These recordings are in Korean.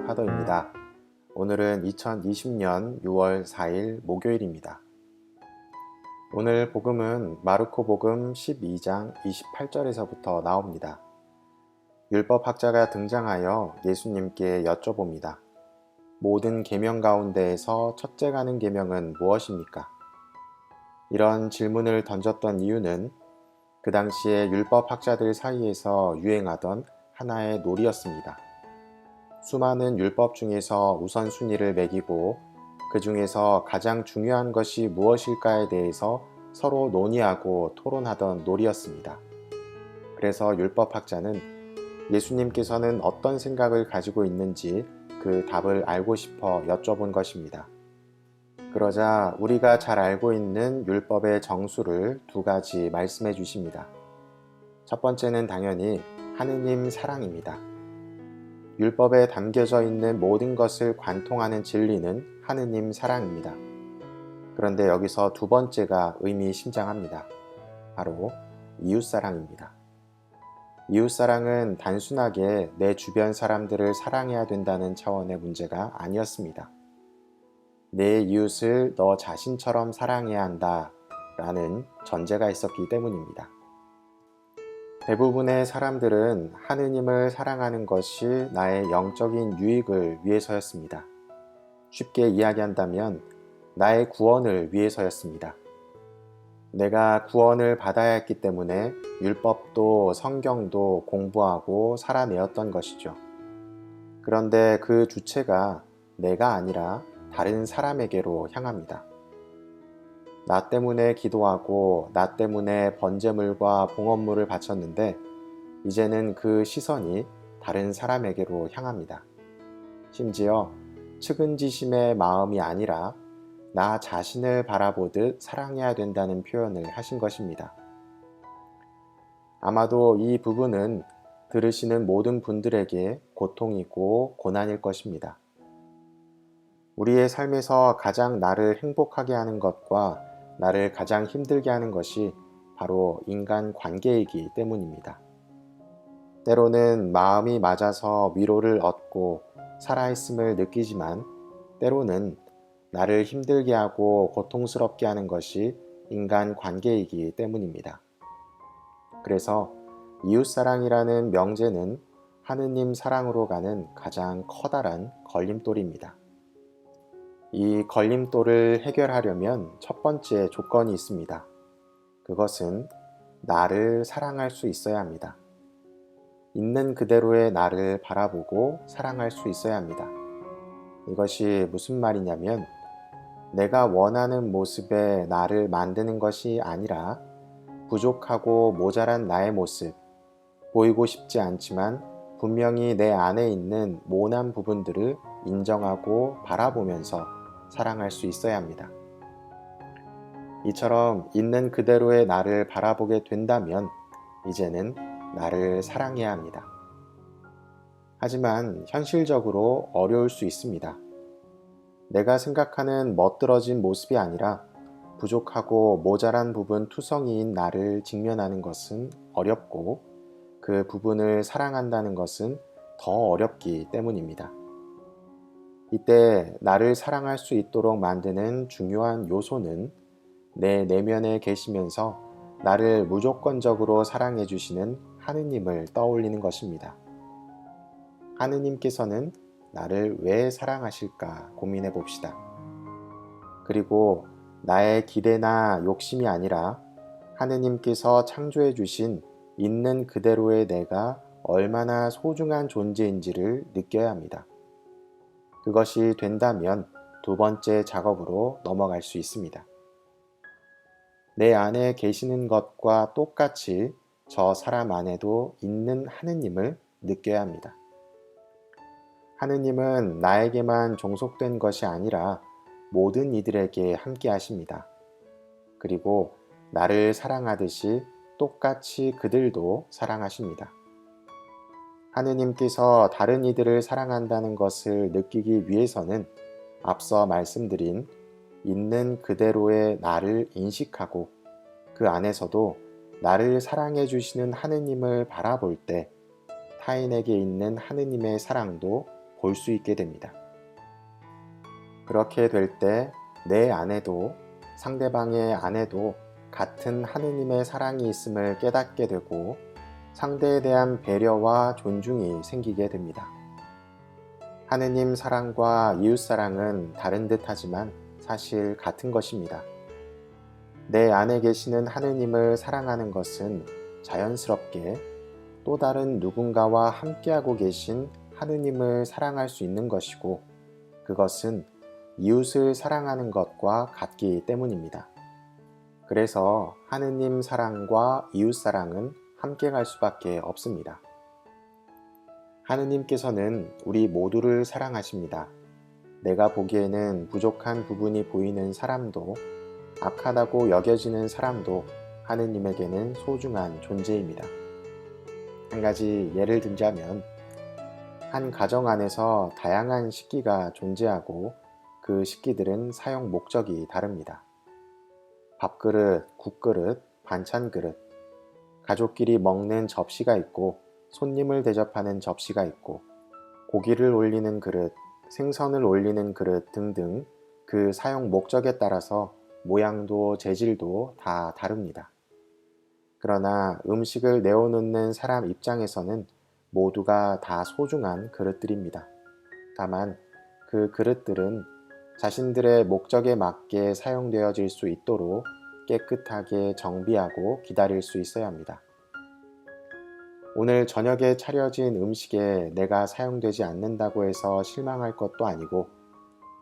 파더입니다. 오늘은 2020년 6월 4일 목요일입니다. 오늘 복음은 마르코 복음 12장 28절에서부터 나옵니다. 율법학자가 등장하여 예수님께 여쭤봅니다. 모든 계명 가운데에서 첫째 가는 계명은 무엇입니까? 이런 질문을 던졌던 이유는 그 당시에 율법학자들 사이에서 유행하던 하나의 놀이였습니다. 수많은 율법 중에서 우선순위를 매기고 그 중에서 가장 중요한 것이 무엇일까에 대해서 서로 논의하고 토론하던 놀이였습니다. 그래서 율법학자는 예수님께서는 어떤 생각을 가지고 있는지 그 답을 알고 싶어 여쭤본 것입니다. 그러자 우리가 잘 알고 있는 율법의 정수를 두 가지 말씀해 주십니다. 첫 번째는 당연히 하느님 사랑입니다. 율법에 담겨져 있는 모든 것을 관통하는 진리는 하느님 사랑입니다. 그런데 여기서 두 번째가 의미심장합니다. 바로 이웃사랑입니다. 이웃사랑은 단순하게 내 주변 사람들을 사랑해야 된다는 차원의 문제가 아니었습니다. 내 이웃을 너 자신처럼 사랑해야 한다 라는 전제가 있었기 때문입니다. 대부분의 사람들은 하느님을 사랑하는 것이 나의 영적인 유익을 위해서였습니다. 쉽게 이야기한다면 나의 구원을 위해서였습니다. 내가 구원을 받아야 했기 때문에 율법도 성경도 공부하고 살아내었던 것이죠. 그런데 그 주체가 내가 아니라 다른 사람에게로 향합니다. 나 때문에 기도하고 나 때문에 번제물과 봉헌물을 바쳤는데 이제는 그 시선이 다른 사람에게로 향합니다. 심지어 측은지심의 마음이 아니라 나 자신을 바라보듯 사랑해야 된다는 표현을 하신 것입니다. 아마도 이 부분은 들으시는 모든 분들에게 고통이고 고난일 것입니다. 우리의 삶에서 가장 나를 행복하게 하는 것과 나를 가장 힘들게 하는 것이 바로 인간 관계이기 때문입니다. 때로는 마음이 맞아서 위로를 얻고 살아있음을 느끼지만 때로는 나를 힘들게 하고 고통스럽게 하는 것이 인간 관계이기 때문입니다. 그래서 이웃사랑이라는 명제는 하느님 사랑으로 가는 가장 커다란 걸림돌입니다. 이 걸림돌을 해결하려면 첫 번째 조건이 있습니다. 그것은 나를 사랑할 수 있어야 합니다. 있는 그대로의 나를 바라보고 사랑할 수 있어야 합니다. 이것이 무슨 말이냐면 내가 원하는 모습의 나를 만드는 것이 아니라 부족하고 모자란 나의 모습, 보이고 싶지 않지만 분명히 내 안에 있는 모난 부분들을 인정하고 바라보면서 사랑할 수 있어야 합니다. 이처럼 있는 그대로의 나를 바라보게 된다면 이제는 나를 사랑해야 합니다. 하지만 현실적으로 어려울 수 있습니다. 내가 생각하는 멋들어진 모습이 아니라 부족하고 모자란 부분 투성이인 나를 직면하는 것은 어렵고 그 부분을 사랑한다는 것은 더 어렵기 때문입니다. 이때 나를 사랑할 수 있도록 만드는 중요한 요소는 내 내면에 계시면서 나를 무조건적으로 사랑해 주시는 하느님을 떠올리는 것입니다. 하느님께서는 나를 왜 사랑하실까 고민해 봅시다. 그리고 나의 기대나 욕심이 아니라 하느님께서 창조해 주신 있는 그대로의 내가 얼마나 소중한 존재인지를 느껴야 합니다. 그것이 된다면 두 번째 작업으로 넘어갈 수 있습니다. 내 안에 계시는 것과 똑같이 저 사람 안에도 있는 하느님을 느껴야 합니다. 하느님은 나에게만 종속된 것이 아니라 모든 이들에게 함께 하십니다. 그리고 나를 사랑하듯이 똑같이 그들도 사랑하십니다. 하느님께서 다른 이들을 사랑한다는 것을 느끼기 위해서는 앞서 말씀드린 있는 그대로의 나를 인식하고 그 안에서도 나를 사랑해 주시는 하느님을 바라볼 때 타인에게 있는 하느님의 사랑도 볼 수 있게 됩니다. 그렇게 될 때 내 안에도 상대방의 안에도 같은 하느님의 사랑이 있음을 깨닫게 되고 상대에 대한 배려와 존중이 생기게 됩니다. 하느님 사랑과 이웃 사랑은 다른 듯 하지만 사실 같은 것입니다. 내 안에 계시는 하느님을 사랑하는 것은 자연스럽게 또 다른 누군가와 함께하고 계신 하느님을 사랑할 수 있는 것이고 그것은 이웃을 사랑하는 것과 같기 때문입니다. 그래서 하느님 사랑과 이웃 사랑은 함께 갈 수밖에 없습니다. 하느님께서는 우리 모두를 사랑하십니다. 내가 보기에는 부족한 부분이 보이는 사람도 악하다고 여겨지는 사람도 하느님에게는 소중한 존재입니다. 한 가지 예를 들자면 한 가정 안에서 다양한 식기가 존재하고 그 식기들은 사용 목적이 다릅니다. 밥그릇, 국그릇, 반찬 그릇, 가족끼리 먹는 접시가 있고 손님을 대접하는 접시가 있고 고기를 올리는 그릇, 생선을 올리는 그릇 등등 그 사용 목적에 따라서 모양도 재질도 다 다릅니다. 그러나 음식을 내어놓는 사람 입장에서는 모두가 다 소중한 그릇들입니다. 다만 그 그릇들은 자신들의 목적에 맞게 사용되어질 수 있도록 깨끗하게 정비하고 기다릴 수 있어야 합니다. 오늘 저녁에 차려진 음식에 내가 사용되지 않는다고 해서 실망할 것도 아니고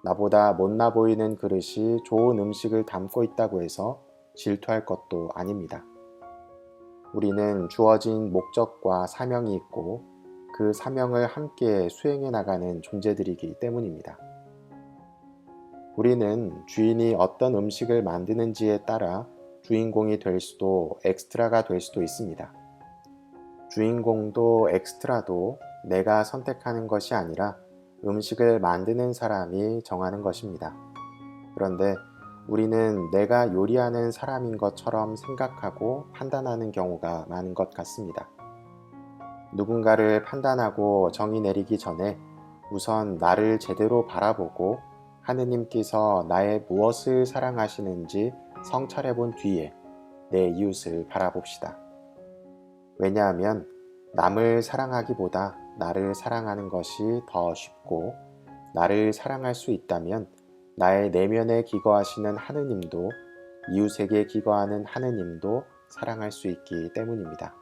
나보다 못나 보이는 그릇이 좋은 음식을 담고 있다고 해서 질투할 것도 아닙니다. 우리는 주어진 목적과 사명이 있고 그 사명을 함께 수행해 나가는 존재들이기 때문입니다. 우리는 주인이 어떤 음식을 만드는지에 따라 주인공이 될 수도 엑스트라가 될 수도 있습니다. 주인공도 엑스트라도 내가 선택하는 것이 아니라 음식을 만드는 사람이 정하는 것입니다. 그런데 우리는 내가 요리하는 사람인 것처럼 생각하고 판단하는 경우가 많은 것 같습니다. 누군가를 판단하고 정의 내리기 전에 우선 나를 제대로 바라보고 하느님께서 나의 무엇을 사랑하시는지 성찰해 본 뒤에 내 이웃을 바라봅시다. 왜냐하면 남을 사랑하기보다 나를 사랑하는 것이 더 쉽고 나를 사랑할 수 있다면 나의 내면에 기거하시는 하느님도 이웃에게 기거하는 하느님도 사랑할 수 있기 때문입니다.